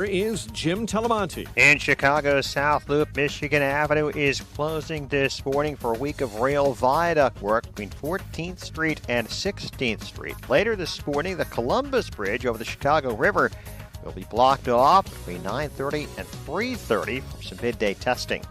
Here is Jim Talamonte. In Chicago's South Loop, Michigan Avenue is closing this morning for a week of rail viaduct work between 14th Street and 16th Street. Later this morning, the Columbus Bridge over the Chicago River will be blocked off between 9:30 and 3:30 for some midday testing.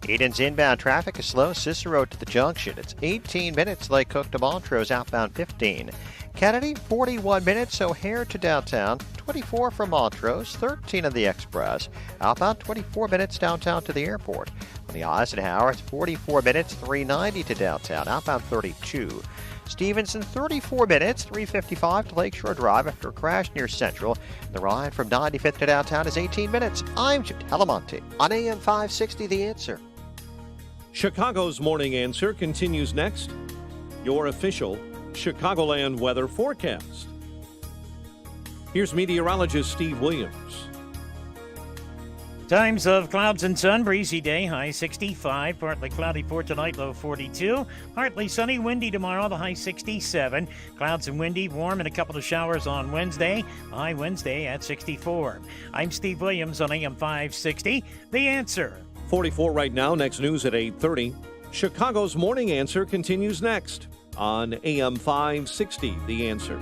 Eden's inbound traffic is slow. Cicero to the junction. It's 18 minutes. Lake Cook to Montrose, outbound 15. Kennedy, 41 minutes. O'Hare to downtown, 24 from Montrose, 13 on the Express. Outbound 24 minutes downtown to the airport. On the Eisenhower, it's 44 minutes, 390 to downtown, outbound 32. Stevenson, 34 minutes, 355 to Lakeshore Drive after a crash near Central. The ride from 95th to downtown is 18 minutes. I'm Jim Talamonte on AM 560, The Answer. Chicago's Morning Answer continues next. Your official Chicagoland weather forecast. Here's meteorologist Steve Williams. Times of clouds and sun, breezy day, high 65, partly cloudy for tonight, low 42. Partly sunny, windy tomorrow, the high 67. Clouds and windy, warm and a couple of showers on Wednesday, high Wednesday at 64. I'm Steve Williams on AM 560, The Answer. 44 right now, next news at 8:30. Chicago's Morning Answer continues next on AM 560, The Answer.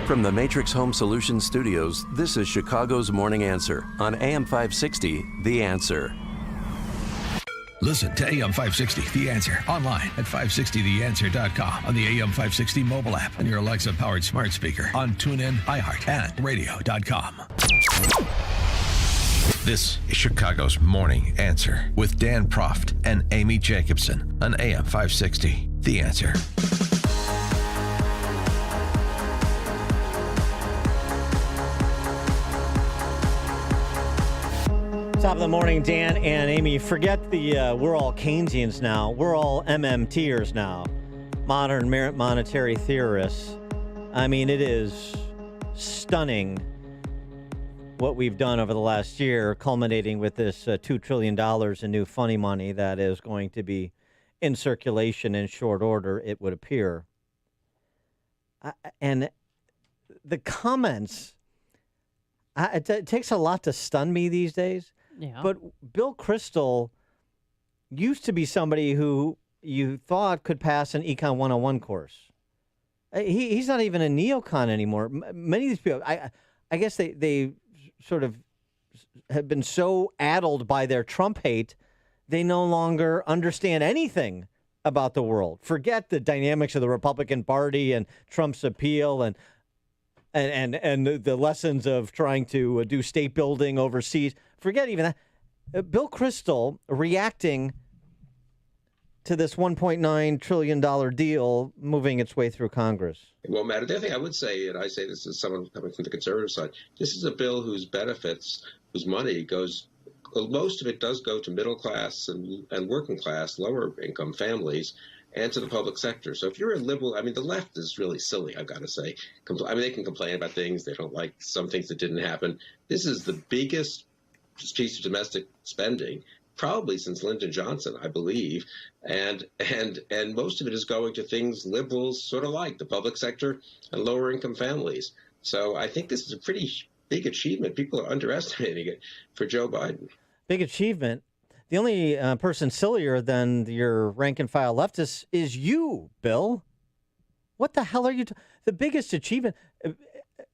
From the Matrix Home Solutions Studios, this is Chicago's Morning Answer on AM 560, The Answer. Listen to AM 560, The Answer, online at 560theanswer.com, on the AM 560 mobile app, on your Alexa-powered smart speaker, on TuneIn, iHeart, and radio.com. This is Chicago's Morning Answer with Dan Proft and Amy Jacobson on AM 560, The Answer. Top of the morning, Dan and Amy. Forget the we're all Keynesians now. We're all MMTers now. Modern monetary theorists. I mean, it is stunning what we've done over the last year, culminating with this $2 trillion in new funny money that is going to be in circulation in short order, it would appear. And the comments, it takes a lot to stun me these days. Yeah. But Bill Kristol used to be somebody who you thought could pass an Econ 101 course. He's not even a neocon anymore. Many of these people, I guess they sort of have been so addled by their Trump hate, they no longer understand anything about the world. Forget the dynamics of the Republican Party and Trump's appeal and the lessons of trying to do state building overseas. Forget even that. Bill Kristol reacting to this $1.9 trillion deal moving its way through Congress. It won't matter. The other thing I would say, and I say this as someone coming from the conservative side, this is a bill whose benefits, whose money goes, most of it does go to middle class and working class, lower income families, and to the public sector. So if you're a liberal, I mean, the left is really silly, I've got to say. I mean, they can complain about things. They don't like some things that didn't happen. This is the biggest piece of domestic spending probably since Lyndon Johnson, I believe, and most of it is going to things liberals sort of like, the public sector and lower income families. So I think this is a pretty big achievement. People are underestimating it for Joe Biden. Big achievement. The only person sillier than your rank and file leftist is you, Bill. What the hell are you? The biggest achievement,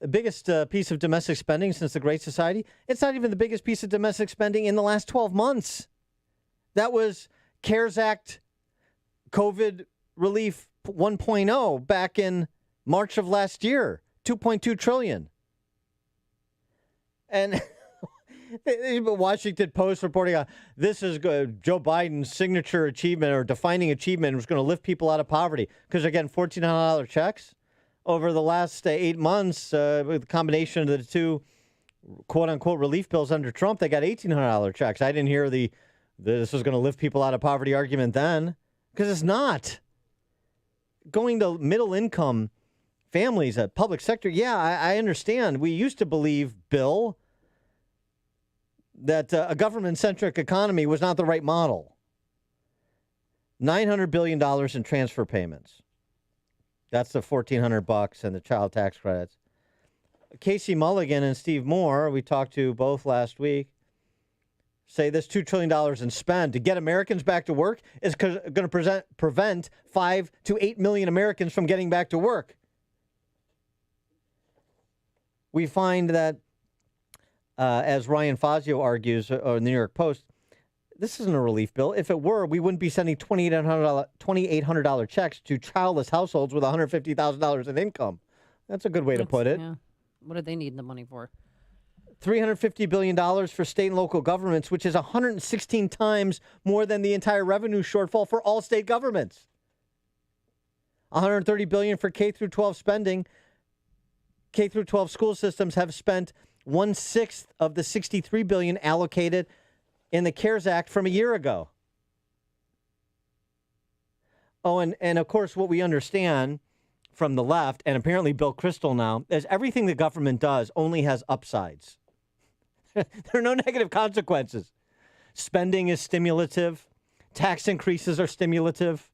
the biggest piece of domestic spending since the Great Society. It's not even the biggest piece of domestic spending in the last 12 months. That was CARES Act, COVID relief 1.0 back in March of last year, $2.2 trillion. And Washington Post reporting on this is good. Joe Biden's signature achievement or defining achievement was going to lift people out of poverty because they're getting $1,400 checks over the last 8 months with the combination of the two quote unquote relief bills under Trump. They got $1,800 checks. I didn't hear this was going to lift people out of poverty argument then because it's not. Going to middle income families, public sector. Yeah, I understand. We used to believe, Bill, that a government-centric economy was not the right model. $900 billion in transfer payments. That's the $1,400 and the child tax credits. Casey Mulligan and Steve Moore, we talked to both last week, say this $2 trillion in spend to get Americans back to work is going to prevent 5 to 8 million Americans from getting back to work. We find that, as Ryan Fazio argues in the New York Post, this isn't a relief bill. If it were, we wouldn't be sending $2,800 checks to childless households with $150,000 in income. That's a good way to put it. Yeah. What do they need the money for? $350 billion for state and local governments, which is 116 times more than the entire revenue shortfall for all state governments. $130 billion for K through 12 spending. K through 12 school systems have spent 1/6 of the $63 billion allocated in the CARES Act from a year ago. Oh, and of course, what we understand from the left, and apparently Bill Kristol now, is everything the government does only has upsides. There are no negative consequences. Spending is stimulative. Tax increases are stimulative.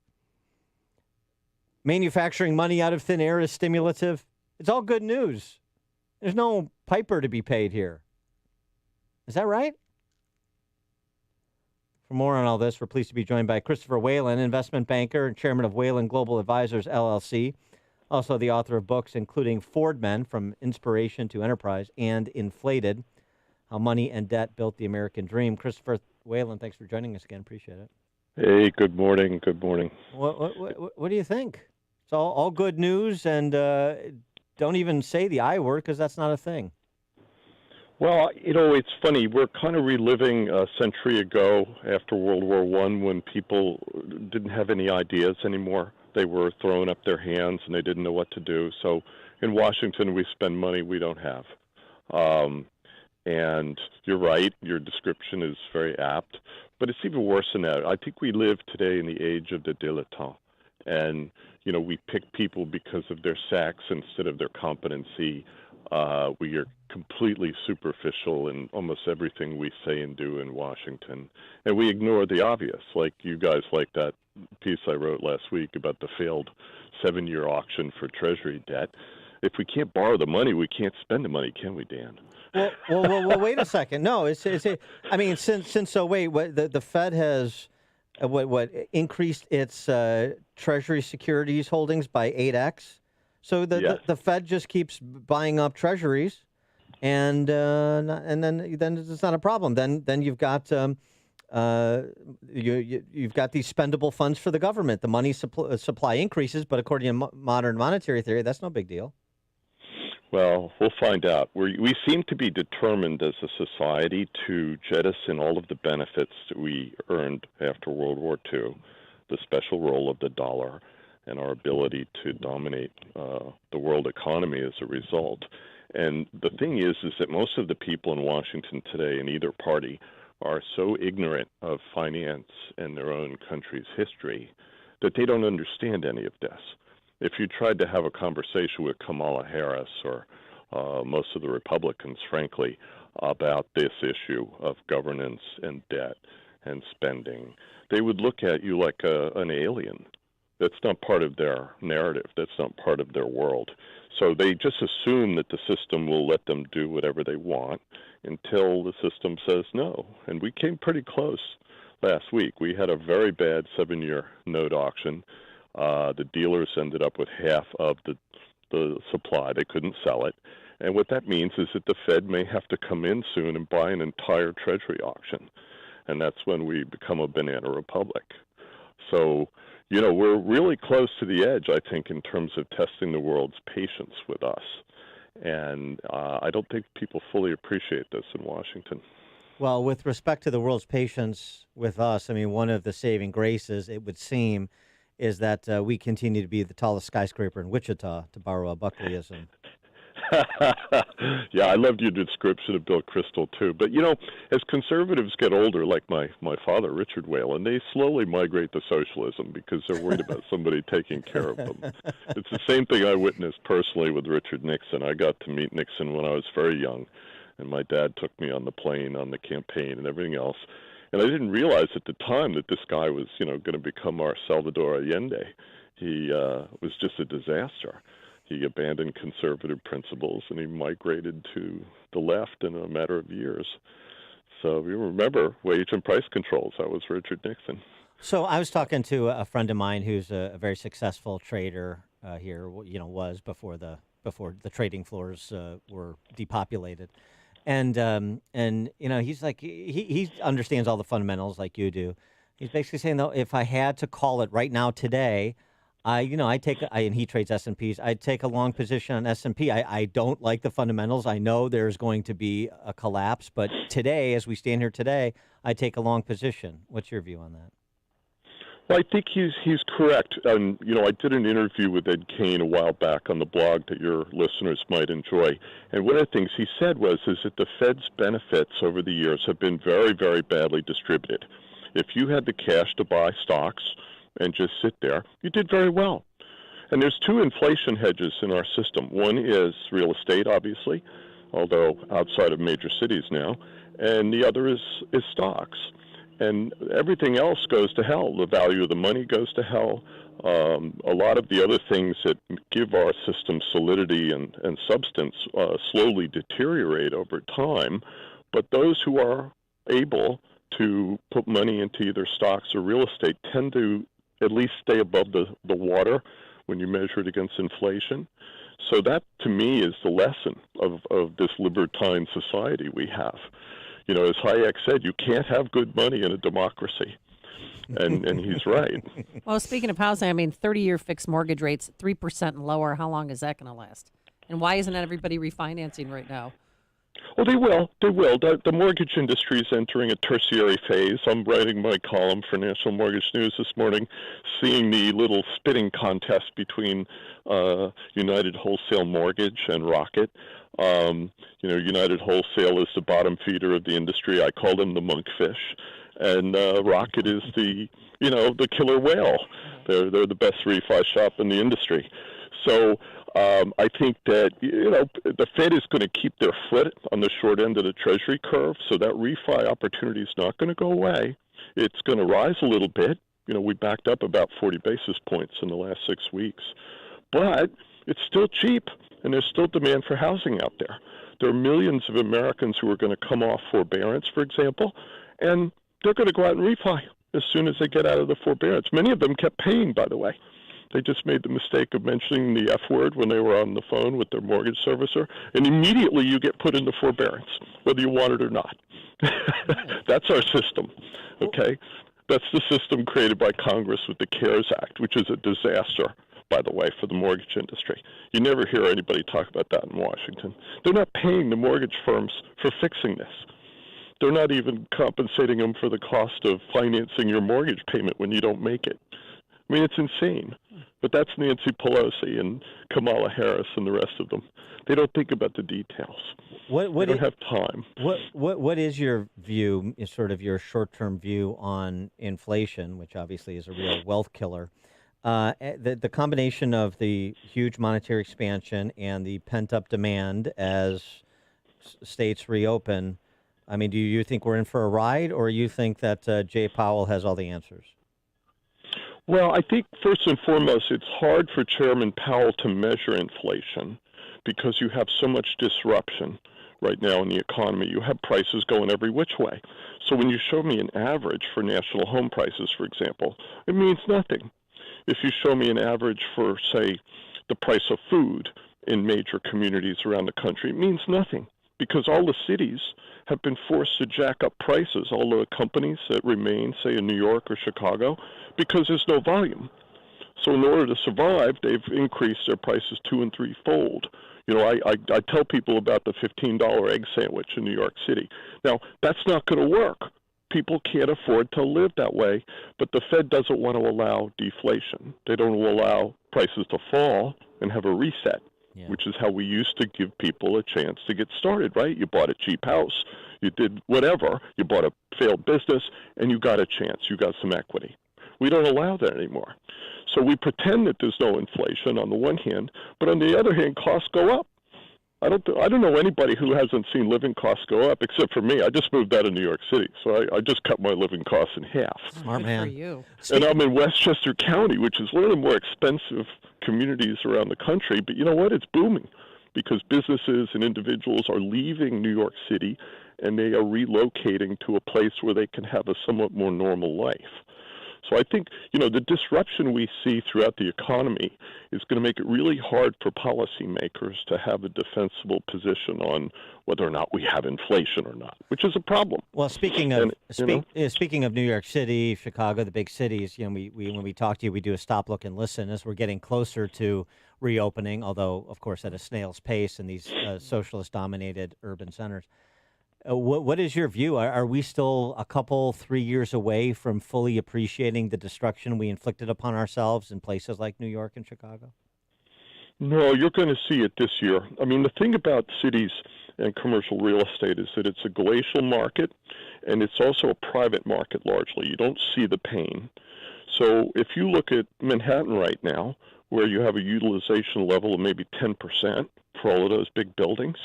Manufacturing money out of thin air is stimulative. It's all good news. There's no piper to be paid here. Is that right? For more on all this, we're pleased to be joined by Christopher Whalen, investment banker and chairman of Whalen Global Advisors, LLC. Also the author of books including Ford Men, From Inspiration to Enterprise, and Inflated, How Money and Debt Built the American Dream. Christopher Whalen, thanks for joining us again. Appreciate it. Hey, good morning. Good morning. What do you think? It's all good news, and don't even say the I word because that's not a thing. Well, it's funny. We're kind of reliving a century ago after World War I when people didn't have any ideas anymore. They were throwing up their hands and they didn't know what to do. So in Washington, we spend money we don't have. And you're right. Your description is very apt. But it's even worse than that. I think we live today in the age of the dilettante. And, we pick people because of their sex instead of their competency. We are completely superficial in almost everything we say and do in Washington. And we ignore the obvious, like you guys like that piece I wrote last week about the failed 7-year auction for Treasury debt. If we can't borrow the money, we can't spend the money, can we, Dan? Well, wait a second. No, the Fed has increased its Treasury securities holdings by 8x. So the Fed just keeps buying up treasuries, and then it's not a problem. Then you've got you've got these spendable funds for the government. The money supply increases, but according to modern monetary theory, that's no big deal. Well, we'll find out. We seem to be determined as a society to jettison all of the benefits that we earned after World War II, the special role of the dollar, and our ability to dominate the world economy as a result. And the thing is that most of the people in Washington today in either party are so ignorant of finance and their own country's history that they don't understand any of this. If you tried to have a conversation with Kamala Harris or most of the Republicans, frankly, about this issue of governance and debt and spending, they would look at you like an alien. That's not part of their narrative. That's not part of their world. So they just assume that the system will let them do whatever they want until the system says no. And we came pretty close last week. We had a very bad 7-year note auction. The dealers ended up with half of the supply. They couldn't sell it. And what that means is that the Fed may have to come in soon and buy an entire Treasury auction. And that's when we become a banana republic. So, we're really close to the edge, I think, in terms of testing the world's patience with us. And I don't think people fully appreciate this in Washington. Well, with respect to the world's patience with us, one of the saving graces, it would seem, is that we continue to be the tallest skyscraper in Wichita, to borrow a Buckleyism. Yeah, I loved your description of Bill Kristol, too. But, as conservatives get older, like my father, Richard Whalen, they slowly migrate to socialism because they're worried about somebody taking care of them. It's the same thing I witnessed personally with Richard Nixon. I got to meet Nixon when I was very young, and my dad took me on the plane, on the campaign, and everything else. And I didn't realize at the time that this guy was, going to become our Salvador Allende. He was just a disaster. He abandoned conservative principles, and he migrated to the left in a matter of years. So you remember wage and price controls. That was Richard Nixon. So I was talking to a friend of mine who's a very successful trader here. Was before the trading floors were depopulated, and he's like he understands all the fundamentals like you do. He's basically saying, though, if I had to call it right now today, and he trades S&Ps. I'd take a long position on S&P. I don't like the fundamentals. I know there's going to be a collapse, but today, as we stand here today, I take a long position. What's your view on that? Well, I think he's correct. I did an interview with Ed Kane a while back on the blog that your listeners might enjoy. And one of the things he said is that the Fed's benefits over the years have been very, very badly distributed. If you had the cash to buy stocks and just sit there, you did very well. And there's two inflation hedges in our system. One is real estate, obviously, although outside of major cities now, and the other is stocks. And everything else goes to hell. The value of the money goes to hell. A lot of the other things that give our system solidity and substance slowly deteriorate over time. But those who are able to put money into either stocks or real estate tend to at least stay above the water when you measure it against inflation. So that, to me, is the lesson of this libertine society we have. As Hayek said, you can't have good money in a democracy. And he's right. Well, speaking of housing, 30-year fixed mortgage rates, 3% and lower. How long is that going to last? And why isn't everybody refinancing right now? Well, they will. They will. The mortgage industry is entering a tertiary phase. I'm writing my column for National Mortgage News this morning, seeing the little spitting contest between United Wholesale Mortgage and Rocket. United Wholesale is the bottom feeder of the industry. I call them the monkfish. And Rocket is the killer whale. They're the best refi shop in the industry. So I think that, the Fed is going to keep their foot on the short end of the Treasury curve, so that refi opportunity is not going to go away. It's going to rise a little bit. We backed up about 40 basis points in the last 6 weeks. But it's still cheap, and there's still demand for housing out there. There are millions of Americans who are going to come off forbearance, for example, and they're going to go out and refi as soon as they get out of the forbearance. Many of them kept paying, by the way. They just made the mistake of mentioning the F word when they were on the phone with their mortgage servicer, and immediately you get put into forbearance, whether you want it or not. That's our system, okay? That's the system created by Congress with the CARES Act, which is a disaster, by the way, for the mortgage industry. You never hear anybody talk about that in Washington. They're not paying the mortgage firms for fixing this. They're not even compensating them for the cost of financing your mortgage payment when you don't make it. It's insane. But that's Nancy Pelosi and Kamala Harris and the rest of them. They don't think about the details. They don't have time. What is your view, sort of your short-term view on inflation, which obviously is a real wealth killer? The combination of the huge monetary expansion and the pent-up demand as states reopen, do you think we're in for a ride, or you think that Jay Powell has all the answers? Well, I think first and foremost, it's hard for Chairman Powell to measure inflation because you have so much disruption right now in the economy. You have prices going every which way. So when you show me an average for national home prices, for example, it means nothing. If you show me an average for, say, the price of food in major communities around the country, it means nothing because all the cities have been forced to jack up prices, all the companies that remain, say, in New York or Chicago, because there's no volume. So in order to survive, they've increased their prices 2- and 3-fold. I tell people about the $15 egg sandwich in New York City. Now, that's not going to work. People can't afford to live that way, but the Fed doesn't want to allow deflation. They don't allow prices to fall and have a reset. Yeah. Which is how we used to give people a chance to get started, right? You bought a cheap house, you did whatever, you bought a failed business, and you got a chance, you got some equity. We don't allow that anymore. So we pretend that there's no inflation on the one hand, but on the other hand, costs go up. I don't know anybody who hasn't seen living costs go up, except for me. I just moved out of New York City, so I just cut my living costs in half. Smart Good man. for you. And I'm in Westchester County, which is one of the more expensive communities around the country. But you know what? It's booming because businesses and individuals are leaving New York City and they are relocating to a place where they can have a somewhat more normal life. So I think, the disruption we see throughout the economy is going to make it really hard for policymakers to have a defensible position on whether or not we have inflation or not, which is a problem. Well, speaking of New York City, Chicago, the big cities, when we talk to you, we do a stop, look, and listen as we're getting closer to reopening, although, of course, at a snail's pace in these socialist-dominated urban centers. What is your view? Are we still a couple, 3 years away from fully appreciating the destruction we inflicted upon ourselves in places like New York and Chicago? No, you're going to see it this year. I mean, the thing about cities and commercial real estate is that it's a glacial market, and it's also a private market largely. You don't see the pain. So if you look at Manhattan right now, where you have a utilization level of maybe 10% for all of those big buildings,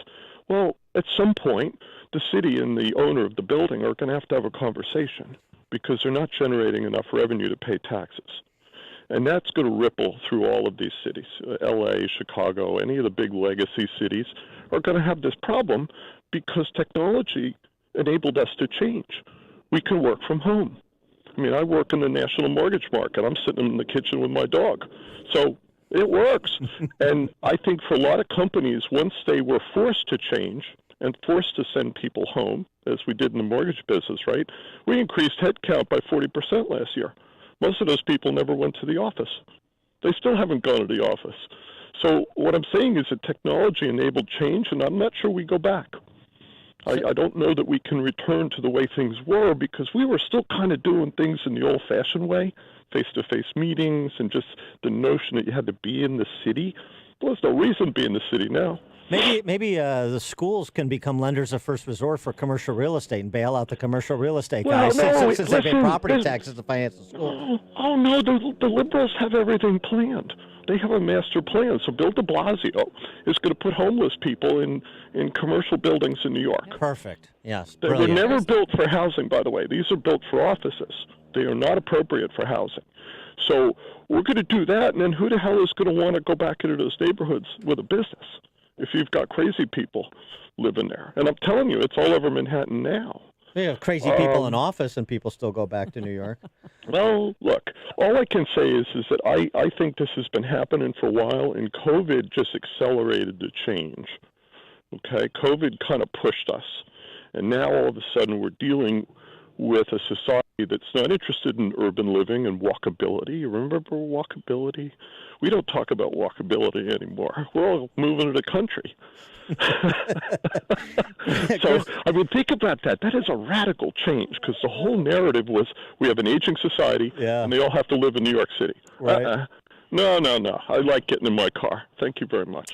well, at some point, the city and the owner of the building are going to have a conversation because they're not generating enough revenue to pay taxes. And that's going to ripple through all of these cities. LA, Chicago, any of the big legacy cities are going to have this problem because technology enabled us to change. We can work from home. I mean, I work in the national mortgage market. I'm sitting in the kitchen with my dog. So it works. And I think for a lot of companies, once they were forced to change and forced to send people home, as we did in the mortgage business, right, we increased headcount by 40% last year. Most of those people never went to the office. They still haven't gone to the office. So what I'm saying is that technology enabled change, and I'm not sure we go back. I don't know that we can return to the way things were because we were still kind of doing things in the old-fashioned way, face-to-face meetings and just the notion that you had to be in the city. Well, there's no reason to be in the city now. Maybe the schools can become lenders of first resort for commercial real estate and bail out the commercial real estate guys since they pay property taxes to finance the school. Oh no, the liberals have everything planned. They have a master plan. So Bill de Blasio is going to put homeless people in commercial buildings in New York. Perfect. Yes. They were never built for housing, by the way. These are built for offices. They are not appropriate for housing. So we're going to do that, and then who the hell is going to want to go back into those neighborhoods with a business if you've got crazy people living there? And I'm telling you, it's all over Manhattan now. Yeah, crazy people in office, and people still go back to New York. Well, look, all I can say is that I think this has been happening for a while, and COVID just accelerated the change. Okay, COVID kind of pushed us, and now all of a sudden we're dealing with a society that's not interested in urban living and walkability. You remember walkability? We don't talk about walkability anymore. We're all moving to the country. So, I mean, think about that. That is a radical change because the whole narrative was we have an aging society and they all have to live in New York City. Right. No. I like getting in my car. Thank you very much.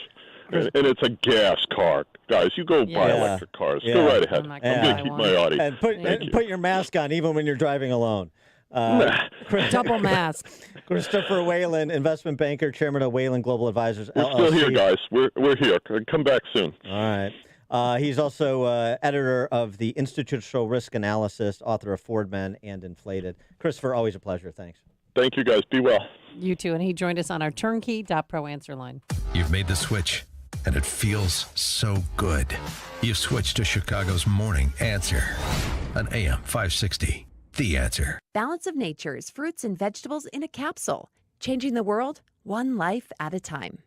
And it's a gas car. Guys, you go buy electric cars. Yeah. Go right ahead. I'm I'm going to keep my Audi. And put your mask on even when you're driving alone. Double mask. Christopher Whalen, investment banker, chairman of Whalen Global Advisors, We're LLC. still here, guys. We're here. Come back soon. All right. He's also editor of the Institutional Risk Analysis, author of Ford Men and Inflated. Christopher, always a pleasure. Thanks. Thank you, guys. Be well. You too. And he joined us on our turnkey.pro answer line. You've made the switch, and it feels so good. You've switched to Chicago's Morning Answer on AM 560. The Answer. Balance of Nature's fruits and vegetables in a capsule, changing the world one life at a time.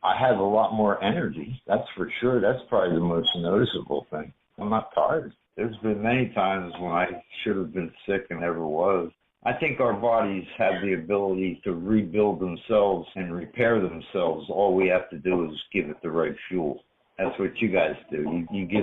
I have a lot more energy, that's for sure. That's probably the most noticeable thing. I'm not tired. There's been many times when I should have been sick and never was. I think our bodies have the ability to rebuild themselves and repair themselves. All we have to do is give it the right fuel. That's what you guys do. You give